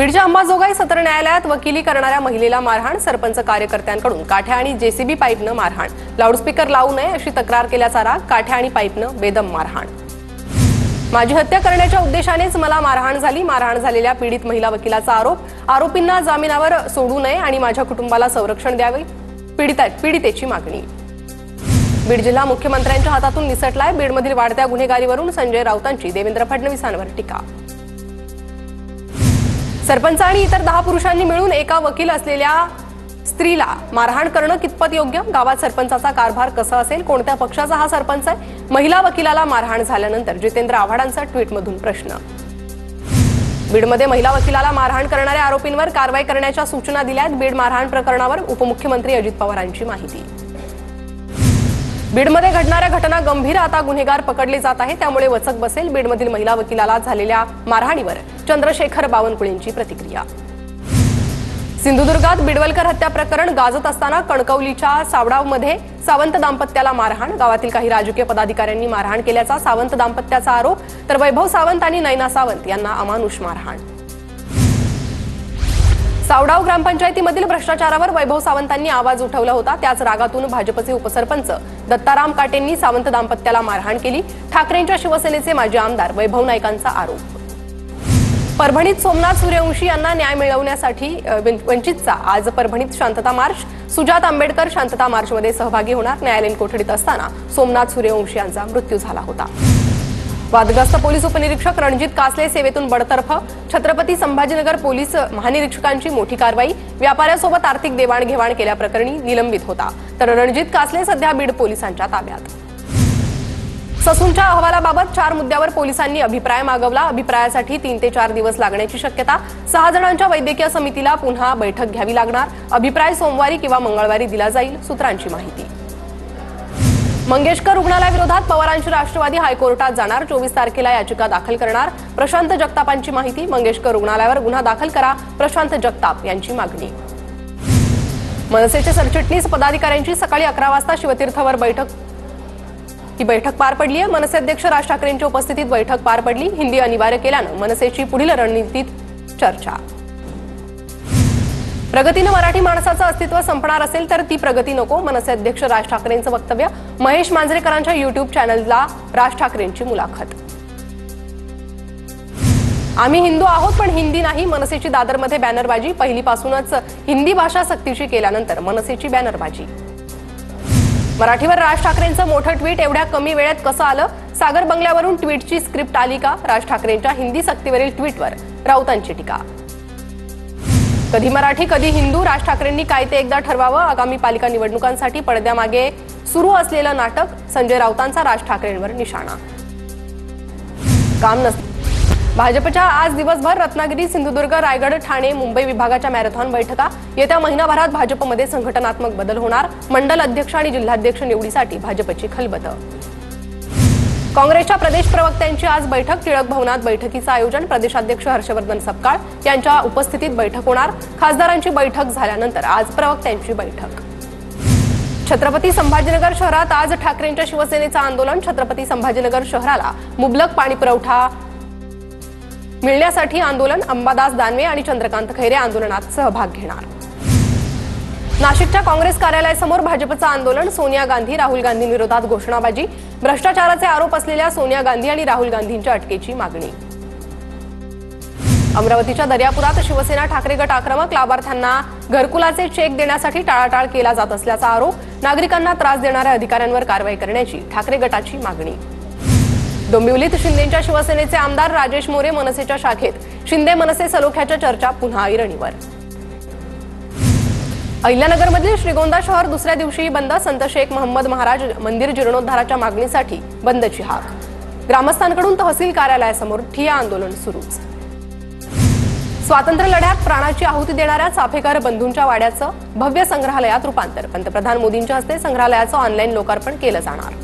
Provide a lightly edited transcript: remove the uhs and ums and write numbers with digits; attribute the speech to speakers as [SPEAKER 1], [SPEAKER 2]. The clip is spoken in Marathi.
[SPEAKER 1] बीडच्या अंबाजोगाई सत्र न्यायालयात वकिली करणाऱ्या महिलेला मारहाण, सरपंच कार्यकर्त्यांकडून काठ्या आणि जेसीबी पाईपनं मारहाण, लाऊडस्पीकर लावू नये अशी तक्रार केल्याचा राग, काठ्या आणि पाईपनं बेदम मारहाण। माझी हत्या करण्याच्या उद्देशानेच मला मारहाण झाली, मारहाण झालेल्या पीडित महिला वकिलाचा आरोप, आरोपींना जामिनावर सोडू नये आणि माझ्या कुटुंबाला संरक्षण द्यावे, पीडितेची मागणी। बीड जिल्हा मुख्यमंत्र्यांच्या हातातून निसटलाय, बीडमधील वाढत्या गुन्हेगारीवरून संजय राऊतांची देवेंद्र फडणवीसांवर टीका। सरपंच आणि इतर 10 पुरुषांनी मिळून एका वकील असलेल्या स्त्रीला मारहाण करणं कितपत योग्य? गावात सरपंचाचा कारभार कसा असेल? कोणत्या पक्षाचा हा सरपंच आहे? महिला वकिलाला मारहाण झाल्यानंतर जितेंद्र आव्हाडांचा ट्विटमधून प्रश्न। बीडमध्ये महिला वकिलाला मारहाण करणाऱ्या आरोपींवर कारवाई करण्याच्या सूचना दिल्यात। बीड मारहाण प्रकरणावर उपमुख्यमंत्री अजित पवारांची माहिती। बीडमध्ये घडणाऱ्या घटना गंभीर, आता गुन्हेगार पकडले जात आहे, त्यामुळे वचक बसेल। बीडमधील महिला वकिलाला झालेल्या मारहाणीवर चंद्रशेखर बावनकुळेंची प्रतिक्रिया। सिंधुदुर्गात बिडवलकर हत्या प्रकरण गाजत असताना कणकवलीच्या सावडावमध्ये सावंत दाम्पत्याला मारहाण, गावातील काही राजकीय पदाधिकाऱ्यांनी मारहाण केल्याचा सावंत दाम्पत्याचा आरोप, तर वैभव सावंत आणि नैना सावंत यांना अमानुष मारहाण। सावडाव ग्रामपंचायतीमधील भ्रष्टाचारावर वैभव सावंतांनी आवाज उठवला होता, त्याच रागातून भाजपचे उपसरपंच दत्ताराम काटेंनी सावंत दाम्पत्याला मारहाण केली। ठाकरेंच्या शिवसेनेचे माजी आमदार वैभव नाईकांचा आरोप। परभणीत सोमनाथ सूर्यवंशी यांना न्याय मिळवण्यासाठी वंचितचा आज परभणीत शांतता मार्च, सुजात आंबेडकर शांतता मार्चमध्ये सहभागी होणार। न्यायालयीन कोठडीत असताना सोमनाथ सूर्यवंशी यांचा मृत्यू झाला होता। वादग्रस्त पोलीस उपनिरीक्षक रणजित कासले सेवेतून बडतर्फ, छत्रपती संभाजीनगर पोलीस महानिरीक्षकांची मोठी कारवाई, व्यापाऱ्यासोबत आर्थिक देवाणघेवाण केल्याप्रकरणी निलंबित होता, तर रणजित कासले सध्या बीड पोलिसांच्या ताब्यात। ससूनच्या अहवालाबाबत 4 मुद्द्यावर पोलिसांनी अभिप्राय मागवला, अभिप्रायासाठी 3 ते 4 दिवस लागण्याची शक्यता। 6 जणांच्या वैद्यकीय समितीला पुन्हा बैठक घ्यावी लागणार, अभिप्राय सोमवारी किंवा मंगळवारी दिला जाईल, सूत्रांची माहिती। मंगेशकर रुग्णालयाविरोधात पवारांची राष्ट्रवादी हायकोर्टात जाणार, 24 तारखेला याचिका दाखल करणार, प्रशांत जगतापांची माहिती। मंगेशकर रुग्णालयावर गुन्हा दाखल करा, प्रशांत जगताप यांची मागणी। मनसेचे सरचिटणीस पदाधिकाऱ्यांची सकाळी 11 वाजता शिवतीर्थवर बैठक पार पडली आहे। मनसे अध्यक्ष राज ठाकरेंच्या उपस्थितीत बैठक पार पडली। हिंदी अनिवार्य केल्यानं मनसेची पुढील रणनीतीत चर्चा। प्रगतीनं मराठी माणसाचं अस्तित्व संपणार असेल तर ती प्रगती नको, मनसे अध्यक्ष राज ठाकरेंचं वक्तव्य। महेश मांजरेकरांच्या YouTube चॅनलला राज ठाकरेंची मुलाखत। आम्ही हिंदू आहोत पण हिंदी नाही, मनसेची दादरमध्ये बॅनरबाजी। पहिलीपासूनच हिंदी भाषा सक्तीची केल्यानंतर मनसेची बॅनरबाजी। मराठीवर राज ठाकरेंचं मोठं ट्विट, एवढ्या कमी वेळेत कसं आलं? सागर बंगल्यावरून ट्विटची स्क्रिप्ट आली का? राज ठाकरेंच्या हिंदी सक्तीवरील ट्विटवर राऊतांची टीका। कधी मराठी कधी हिंदू, राज ठाकरेंनी काय ते एकदा ठरवावं। आगामी पालिका निवडणुकांसाठी पडद्यामागे सुरू असलेलं नाटक, संजय राऊतांचा राज ठाकरेंवर निशाणा। काम नसतं भाजपच्या आज दिवसभर रत्नागिरी, सिंधुदुर्ग, रायगड, ठाणे, मुंबई विभागाच्या मॅरेथॉन बैठका। येत्या महिनाभरात भाजपमध्ये संघटनात्मक बदल होणार, मंडल अध्यक्ष आणि जिल्हाध्यक्ष निवडीसाठी भाजपची खलबतं। काँग्रेसच्या प्रदेश प्रवक्त्यांची आज बैठक, टिळक भवनात बैठकीचं आयोजन। प्रदेशाध्यक्ष हर्षवर्धन सपकाळ यांच्या उपस्थितीत बैठक होणार। खासदारांची बैठक झाल्यानंतर आज प्रवक्त्यांची बैठक। छत्रपती संभाजीनगर शहरात आज ठाकरेंच्या शिवसेनेचं आंदोलन। छत्रपती संभाजीनगर शहराला मुबलक पाणी पुरवठा मिळण्यासाठी आंदोलन। अंबादास दानवे आणि चंद्रकांत खैरे आंदोलनात सहभाग घेणार। नाशिकच्या काँग्रेस कार्यालयासमोर भाजपचं आंदोलन। सोनिया गांधी, राहुल गांधींविरोधात घोषणाबाजी। भ्रष्टाचाराचे आरोप असलेल्या सोनिया गांधी आणि राहुल गांधींच्या अटकेची मागणी। अमरावतीच्या दर्यापुरात शिवसेना ठाकरे गट आक्रमक, लाभार्थ्यांना घरकुलाचे चेक देण्यासाठी टाळाटाळ केला जात असल्याचा आरोप। नागरिकांना त्रास देणाऱ्या अधिकाऱ्यांवर कारवाई करण्याची ठाकरे गटाची मागणी। डोंबिवलीत शिंदेच्या शिवसेनेचे आमदार राजेश मोरे मनसेच्या शाखेत, शिंदे मनसे सलोख्याच्या चर्चा पुन्हा ऐरणीवर। अहिल्यानगरमधील श्रीगोंदा शहर दुसऱ्या दिवशीही बंद। संत शेख महम्मद महाराज मंदिर जीर्णोद्धाराच्या मागणीसाठी बंदची हाक। ग्रामस्थांकडून तहसील कार्यालयासमोर ठिय्या आंदोलन सुरूच। स्वातंत्र्य लढ्यात प्राणाची आहुती देणाऱ्या चाफेकर बंधूंच्या वाड्याचं भव्य संग्रहालयात रूपांतर। पंतप्रधान मोदींच्या हस्ते संग्रहालयाचं ऑनलाईन लोकार्पण केलं जाणार।